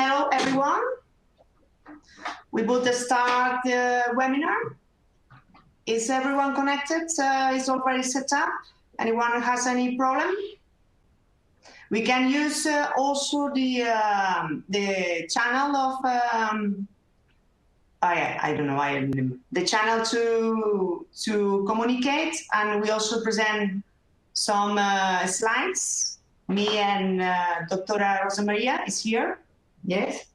Hello, everyone. We would start the webinar. Is everyone connected? Is already set up? Anyone has any problem? We can use also the channel of I don't know, the channel to communicate, and we also present some slides. Me and Dr. Rosa Maria is here. Yes.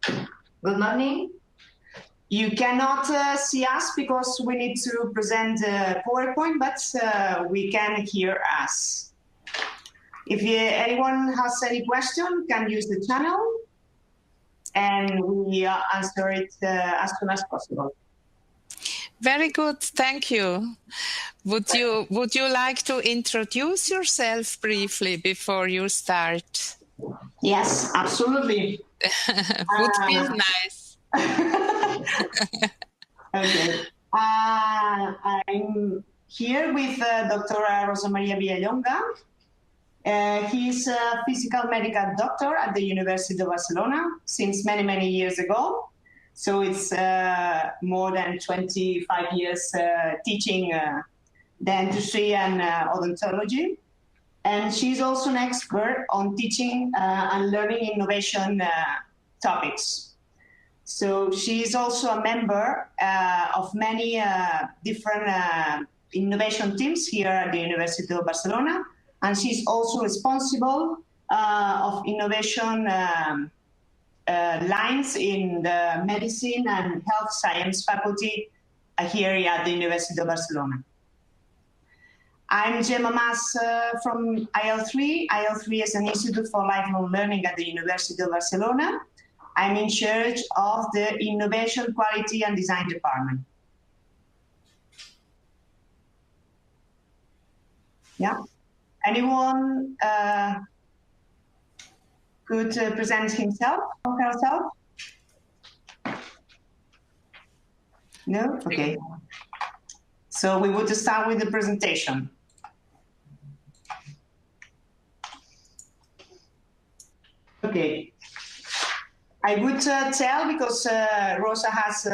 Good morning. You cannot see us because we need to present the PowerPoint, but we can hear us. If anyone has any question, can use the channel, and we answer it as soon as possible. Very good, thank you. Would you like to introduce yourself briefly before you start? Yes, absolutely. Would be nice. Okay. I'm here with Dr. Rosa Maria Villalonga. He's a physical medical doctor at the University of Barcelona since many, many years ago. So it's more than 25 years teaching dentistry and odontology. And she's also an expert on teaching and learning innovation topics. So she's also a member of many different innovation teams here at the University of Barcelona. And she's also responsible of innovation lines in the medicine and health science faculty here at the University of Barcelona. I'm Gemma Mas from IL3. IL3 is an Institute for Lifelong Learning at the University of Barcelona. I'm in charge of the Innovation, Quality and Design Department. Yeah. Anyone could present himself or herself? No? Okay. So we would start with the presentation. Okay. I would tell, because Rosa has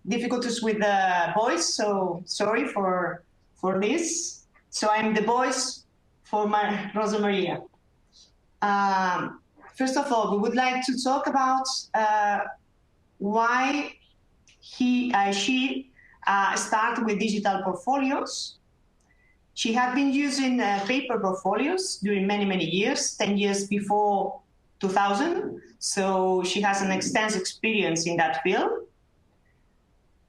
difficulties with the voice, so sorry for this. So I'm the voice for my Rosa Maria. First of all, we would like to talk about why she started with digital portfolios. She had been using paper portfolios during many, many years, 10 years before 2000. So she has an extensive experience in that field.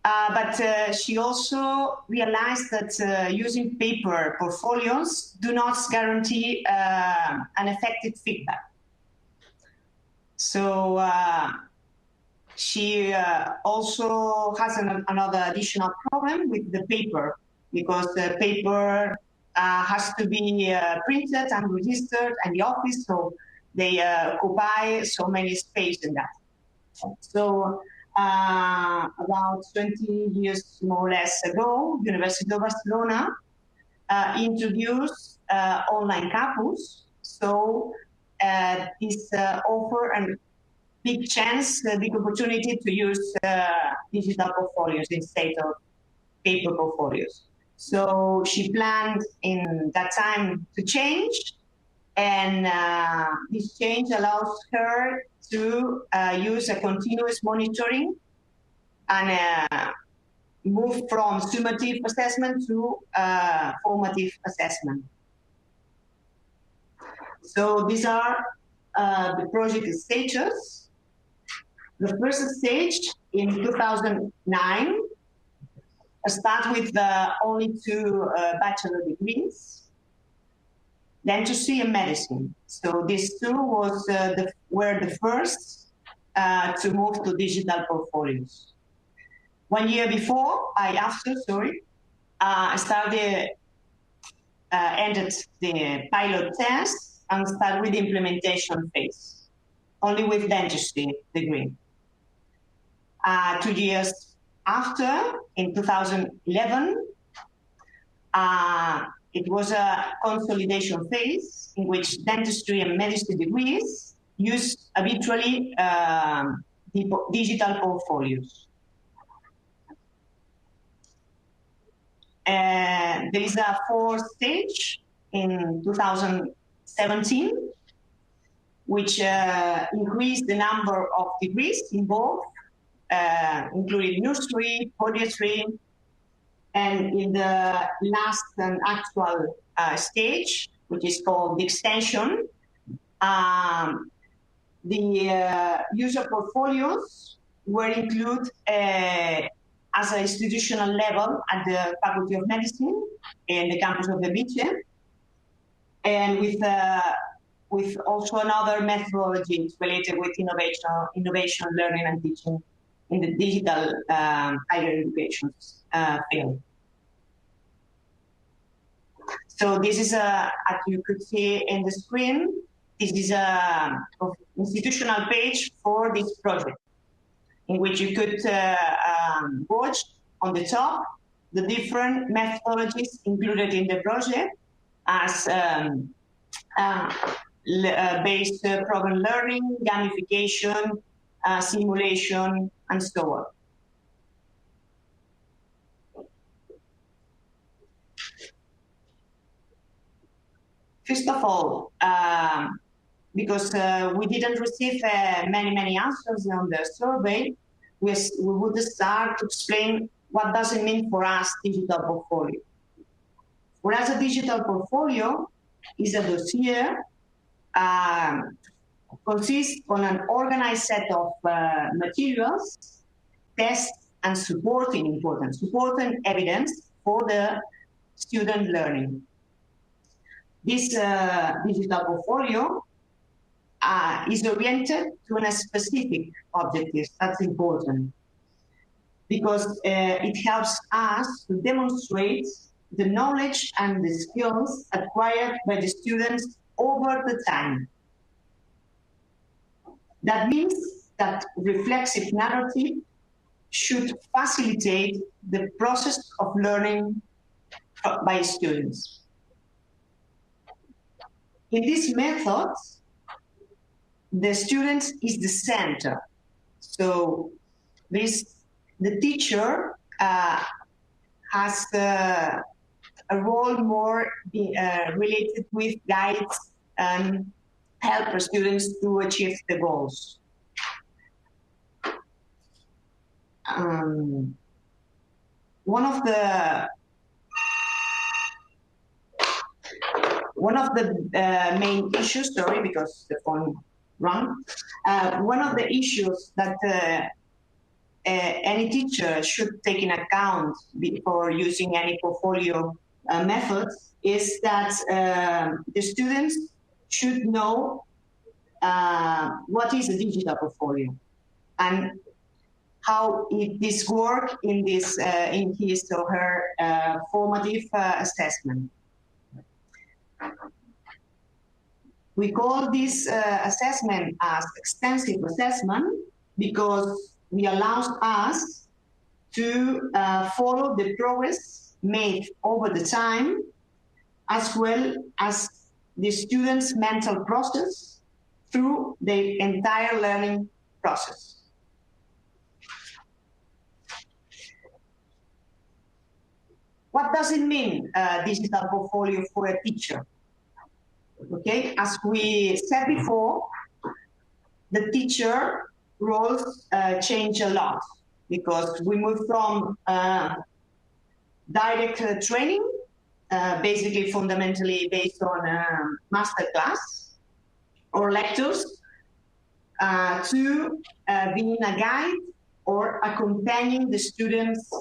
But she also realized that using paper portfolios do not guarantee an effective feedback. So she also has another additional problem with the paper, because the paper has to be printed and registered in the office, so they occupy so many space in that. So about 20 years more or less ago, University of Barcelona introduced online campus. So this offer a big chance, a big opportunity to use digital portfolios instead of paper portfolios. So she planned in that time to change, and this change allows her to use a continuous monitoring and move from summative assessment to formative assessment. So these are the project stages. The first stage in 2009 start with only 2 bachelor degrees, dentistry and medicine. So these 2 were the first to move to digital portfolios. 1 year before, ended the pilot test and started with the implementation phase, only with dentistry degree. 2 years after, in 2011, it was a consolidation phase in which dentistry and medicine degrees use habitually digital portfolios. There is a fourth stage in 2017, which increased the number of degrees involved, including nursery, podiatry, and in the last and actual stage, which is called the extension, the user portfolios were included as an institutional level at the Faculty of Medicine in the campus of the Vice, and with also another methodology related with innovation, learning and teaching in the digital higher education field. So this is as you could see in the screen, this is a institutional page for this project, in which you could watch on the top the different methodologies included in the project as based problem learning, gamification, simulation, and so on. First of all, because we didn't receive many answers on the survey, we would start to explain what does it mean for us, digital portfolio. Whereas a digital portfolio is a dossier, consists on an organized set of materials, tests, and supporting evidence for the student learning. This digital portfolio is oriented to a specific objective. That's important, because it helps us to demonstrate the knowledge and the skills acquired by the students over the time. That means that reflexive narrative should facilitate the process of learning by students. In this method, the student is the center. So the teacher has a role more related with guides and help the students to achieve the goals. One of the main issues, sorry, because the phone rang, one of the issues that any teacher should take in account before using any portfolio method is that the students should know what is a digital portfolio and how this works in this in his or her formative assessment. We call this assessment as extensive assessment because it allows us to follow the progress made over the time, as well as the student's mental process through the entire learning process. What does it mean, digital portfolio for a teacher? Okay, as we said before, the teacher roles change a lot because we move from direct training, basically fundamentally based on masterclass or lectures, to being a guide or accompanying the students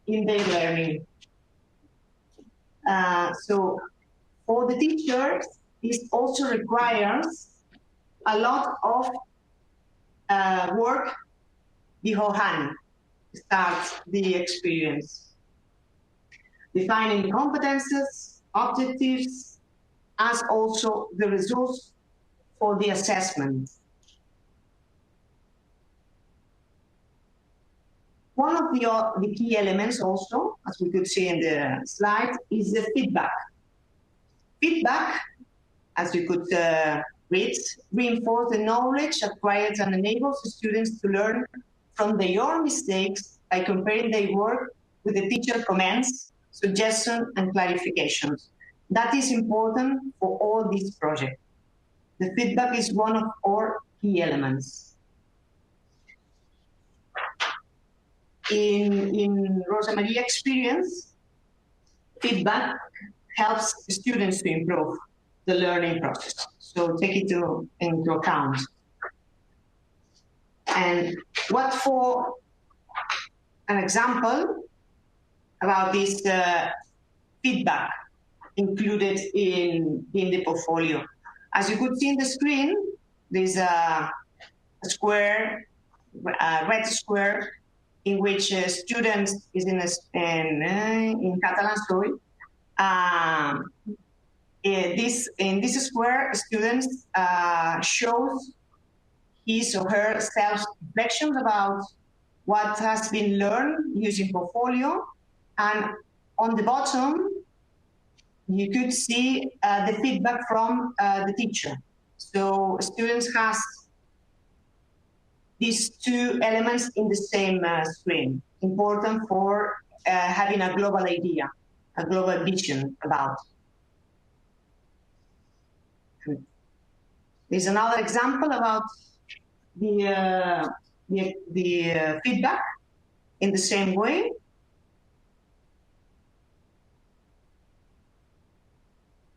in their learning. So for the teachers, this also requires a lot of work beforehand to start the experience. Defining competences, objectives, as also the results for the assessment. One of the key elements also, as we could see in the slide, is the feedback. Feedback, as you could reads, reinforce the knowledge acquired and enables the students to learn from their own mistakes by comparing their work with the teacher comments, suggestions, and clarifications. That is important for all these projects. The feedback is one of our key elements. In Rosa Maria experience, feedback helps students to improve the learning process. So take it into account. And what for an example about this feedback included in the portfolio. As you could see in the screen, there's a square, a red square, in which students is in Catalan, sorry. In this square, students shows his or her self-reflections about what has been learned using portfolio, and on the bottom, you could see the feedback from the teacher. So students has these two elements in the same screen, important for having a global idea, a global vision about. There's another example about the feedback in the same way.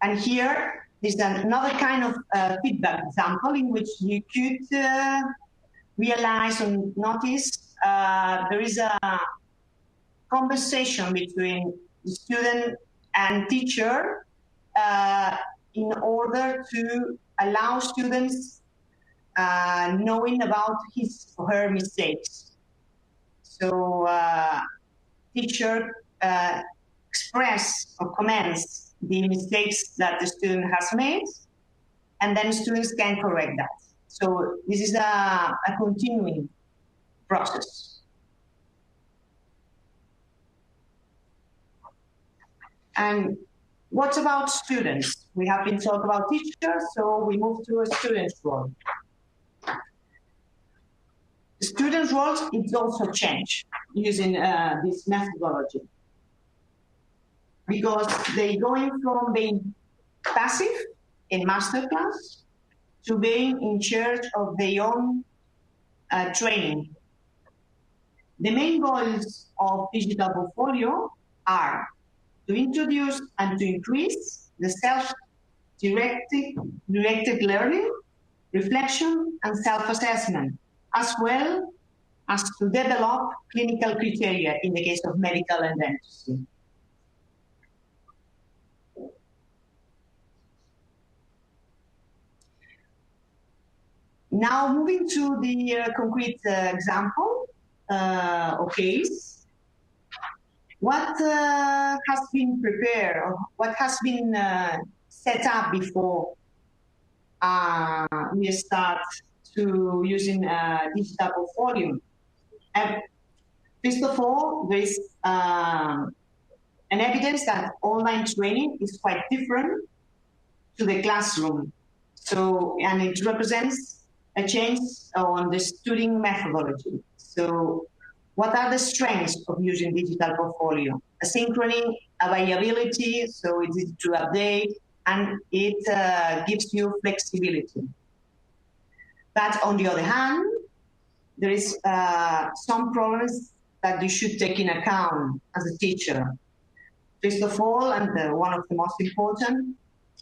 And here is another kind of feedback example in which you could realize and notice there is a conversation between the student and teacher in order to allow students knowing about his or her mistakes. So teacher express or comments the mistakes that the student has made, and then students can correct that. So this is a continuing process. And what about students? We have been talking about teachers, so we move to a student's role. The student's role is also changed using this methodology, because they're going from being passive in masterclass to being in charge of their own training. The main goals of digital portfolio are to introduce and to increase the self-directed learning, reflection, and self-assessment, as well as to develop clinical criteria in the case of medical and dentistry. Now moving to the concrete example or case, what has been prepared or what has been set up before we start to using digital portfolio? First of all, there is an evidence that online training is quite different to the classroom. So, and it represents a change on the studying methodology. So what are the strengths of using digital portfolio? Asynchrony, availability, so it is to update, and it gives you flexibility. But on the other hand, there is some problems that you should take in account as a teacher. First of all, and one of the most important,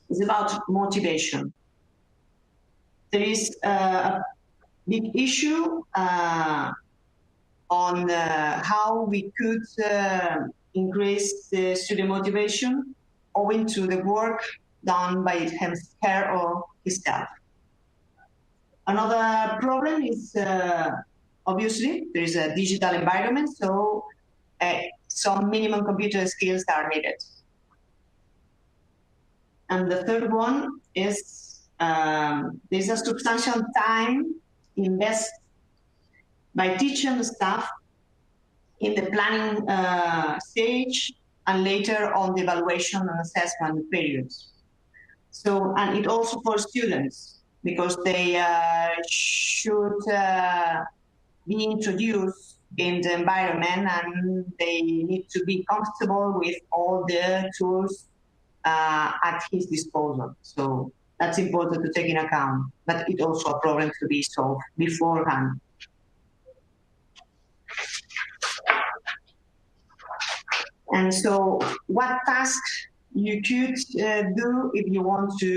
is about motivation. There is a big issue on how we could increase the student motivation owing to the work done by her or himself. Another problem is obviously there is a digital environment, so some minimum computer skills are needed. And the third one is there's a substantial time invested by teacher and staff in the planning stage and later on the evaluation and assessment periods. So, and it also for students, because they should be introduced in the environment, and they need to be comfortable with all the tools at his disposal. So that's important to take in account, but it's also a problem to be solved beforehand. And so what tasks you could do if you want to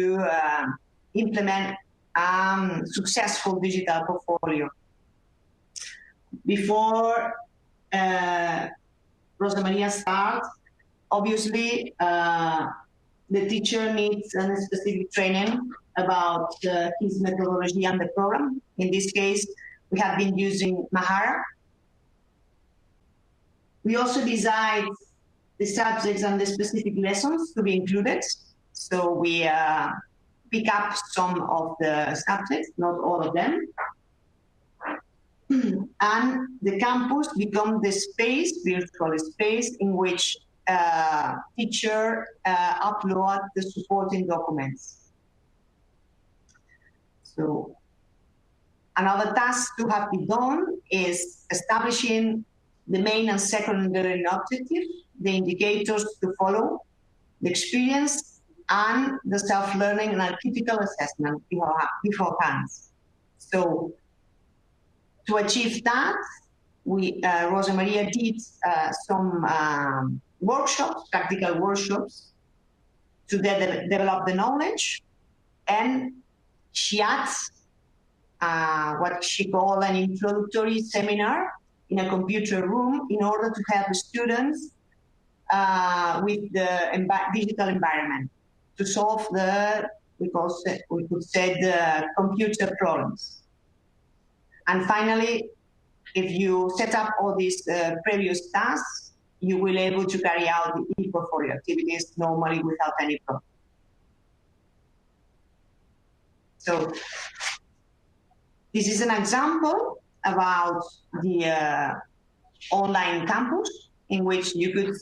implement successful digital portfolio? Before Rosa Maria starts, obviously the teacher needs a specific training about his methodology and the program. In this case, we have been using Mahara. We also decide the subjects and the specific lessons to be included. So we pick up some of the subjects, not all of them. And the campus becomes the space, virtual space, in which teacher upload the supporting documents. So another task to have been done is establishing the main and secondary objectives, the indicators to follow, the experience, and the self-learning and critical assessment beforehand. So to achieve that, we, Rosa Maria did some workshops, practical workshops, to develop the knowledge, and she adds what she called an introductory seminar in a computer room in order to help the students with the digital environment to solve we could say the computer problems. And finally, if you set up all these previous tasks, you will be able to carry out the e-portfolio activities normally without any problem. So this is an example about the online campus in which you could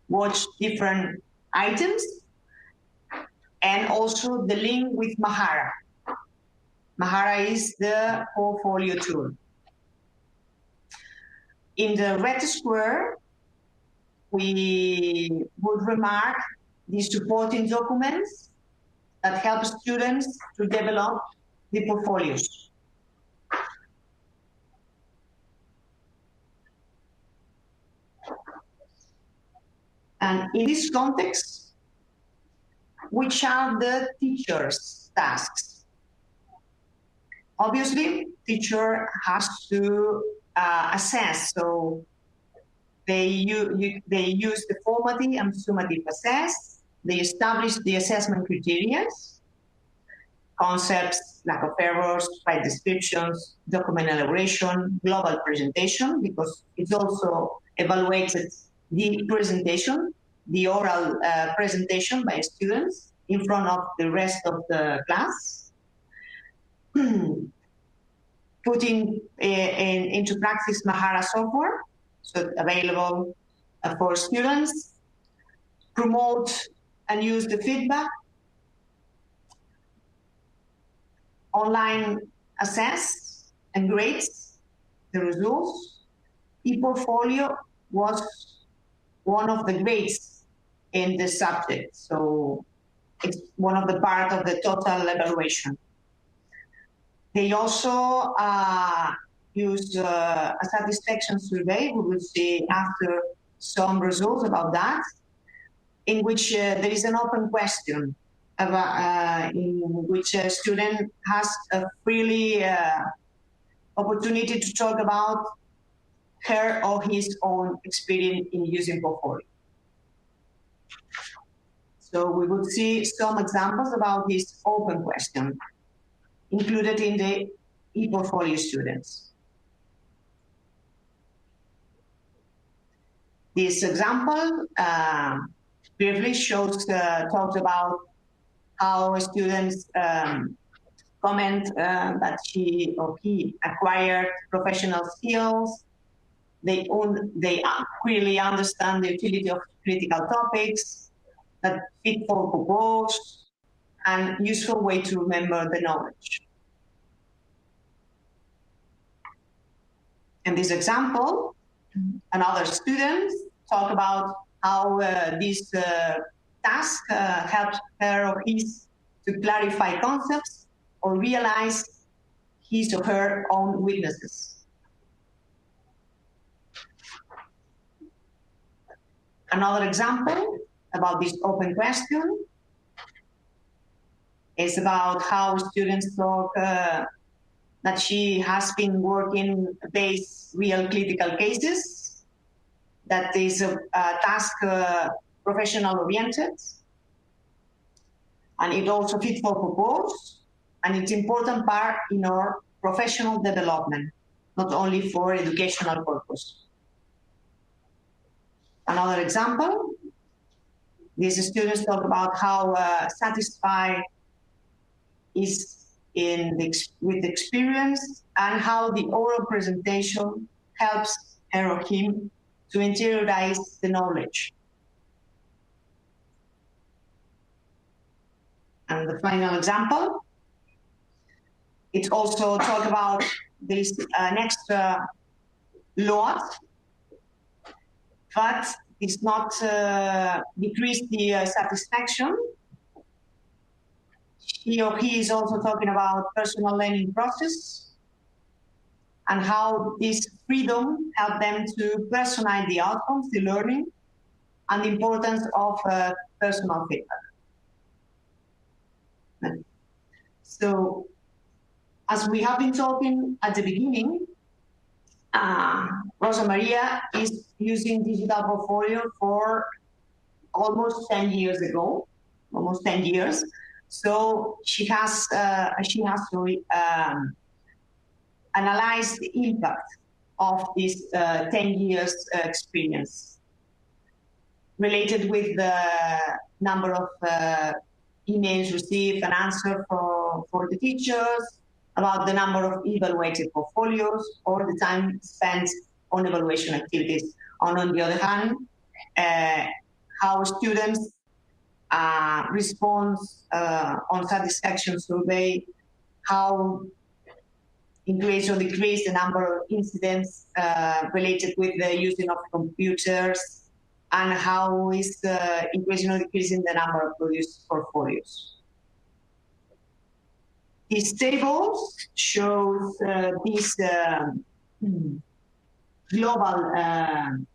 watch different items, and also the link with Mahara. Mahara is the portfolio tool. In the red square, we would remark the supporting documents that help students to develop the portfolios. And in this context, which are the teacher's tasks? Obviously, teacher has to assess. So they use the formative and summative assess. They establish the assessment criteria, concepts, lack of errors, right descriptions, document elaboration, global presentation, because it's also evaluated the presentation, the oral presentation by students in front of the rest of the class. Putting into practice Mahara software, so available for students. Promote and use the feedback. Online assess and grades the results. E-portfolio was one of the grades in the subject, so it's one of the part of the total evaluation. They also use a satisfaction survey. We will see after some results about that, in which there is an open question about, in which a student has a freely opportunity to talk about her or his own experience in using portfolio. So we would see some examples about this open question included in the e-portfolio students. This example briefly talks about how students comment that she or he acquired professional skills. They clearly understand the utility of critical topics, that fit for purpose, and useful way to remember the knowledge. In this example, another student talk about how this task helped her or his to clarify concepts or realize his or her own weaknesses. Another example about this open question is about how students talk that she has been working based real critical cases, that is a task professional oriented, and it also fit for purpose, and it's important part in our professional development, not only for educational purpose. Another example, these students talk about how satisfied is with the experience and how the oral presentation helps her or him to interiorize the knowledge. And the final example, it also talk about this next load, but it's not decrease the satisfaction. He or he is also talking about personal learning process and how this freedom helped them to personalize the outcomes, the learning, and the importance of personal feedback. So, as we have been talking at the beginning, Rosa Maria is using digital portfolio for almost 10 years ago, almost 10 years. So she has to analyze the impact of this 10 years experience related with the number of emails received and answered for the teachers, about the number of evaluated portfolios, or the time spent on evaluation activities. And on the other hand, how students respond on satisfaction survey, how increase or decrease the number of incidents related with the using of computers, and how is increasing or decreasing the number of produced portfolios. These tables shows this global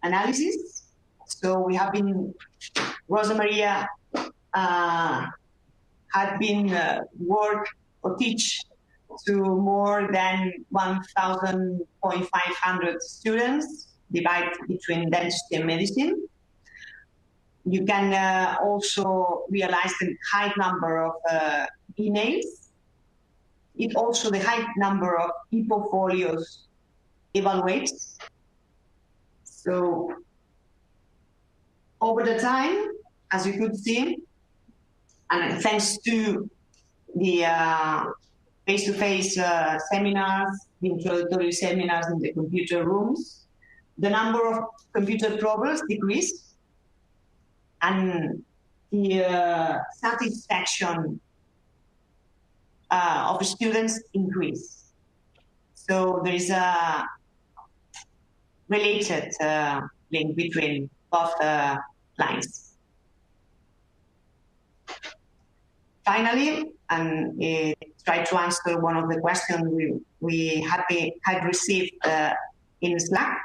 analysis. So we have been, Rosa Maria had been work or teach to more than 1,500 students, divided between dentistry and medicine. You can also realize the high number of emails. It also the high number of e-portfolios evaluates. So over the time, as you could see, and thanks to the face-to-face seminars, the introductory seminars in the computer rooms, the number of computer problems decreased, and the satisfaction of students increased. So there is a related link between both lines. Finally, and try to answer one of the questions we had received in Slack.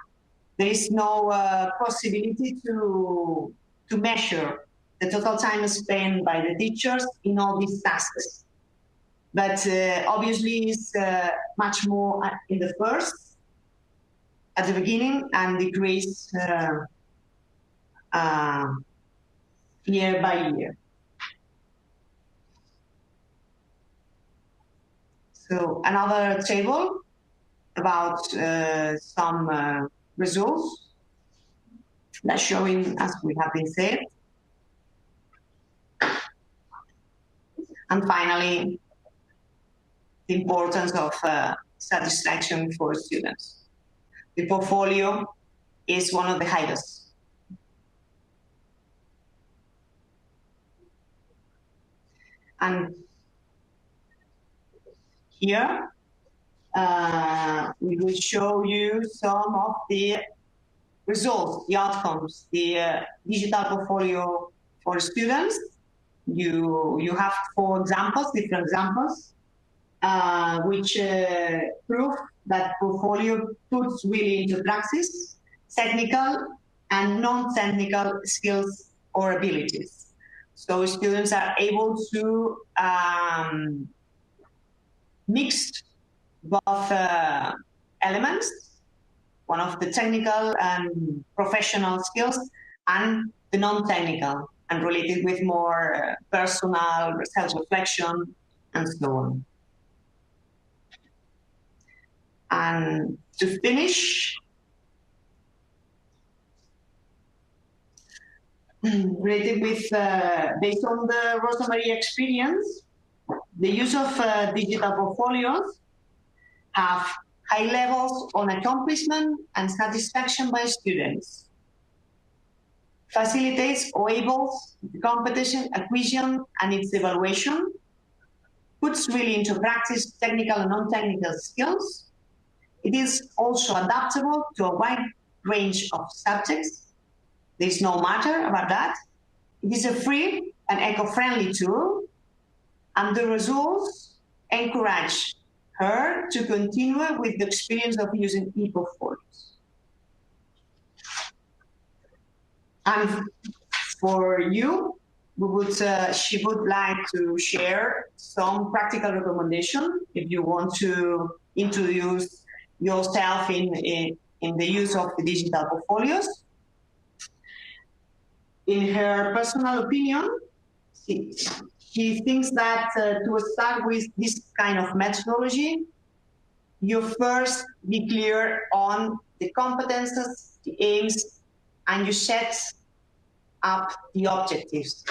There is no possibility to measure the total time spent by the teachers in all these tasks. But obviously it's much more in the first, at the beginning, and decrease year by year. So another table about some results that showing, as we have been said. And finally, the importance of satisfaction for students. The portfolio is one of the highest. And here, we will show you some of the results, the outcomes, the digital portfolio for students. You have four examples, different examples, which prove that portfolio puts really into practice technical and non-technical skills or abilities. So students are able to mix both elements, one of the technical and professional skills, and the non-technical, and related with more personal self-reflection and so on. And to finish, related with, based on the Rosa Maria experience, the use of digital portfolios have high levels on accomplishment and satisfaction by students, facilitates or enables the competition acquisition and its evaluation, puts really into practice technical and non-technical skills. It is also adaptable to a wide range of subjects. There's no matter about that. It is a free and eco-friendly tool, and the results encourage her to continue with the experience of using e-portfolios. And for you, she would like to share some practical recommendation if you want to introduce yourself in the use of the digital portfolios. In her personal opinion, she thinks that to start with this kind of methodology, you first be clear on the competences, the aims, and you set up the objectives.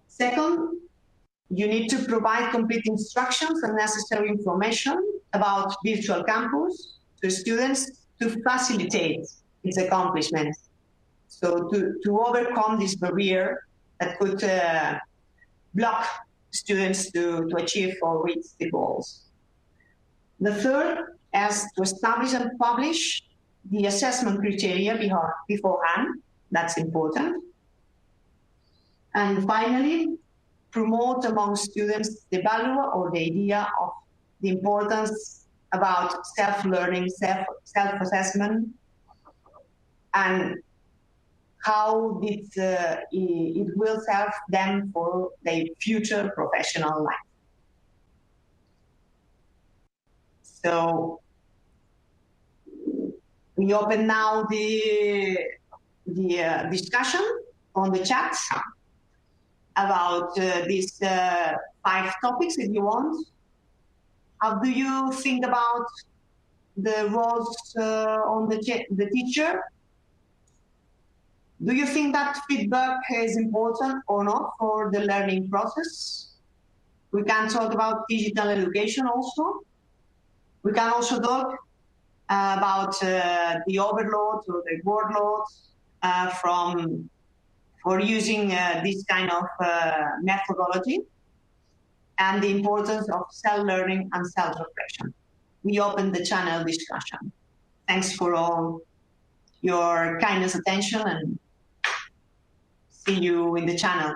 Second, you need to provide complete instructions and necessary information about virtual campus to students to facilitate its accomplishment. So to overcome this barrier that could block students to achieve or reach the goals. The third is to establish and publish the assessment criteria beforehand. That's important. And finally, promote among students the value or the idea of the importance about self-learning, self-assessment, and how it will help them for their future professional life. So we open now the discussion on the chat about these 5 topics, if you want. How do you think about the roles on the teacher? Do you think that feedback is important or not for the learning process? We can talk about digital education also. We can also talk about the overload or the workload for using this kind of methodology, and the importance of self-learning and self-reflection. We open the channel discussion. Thanks for all your kindness, attention, and see you in the channel.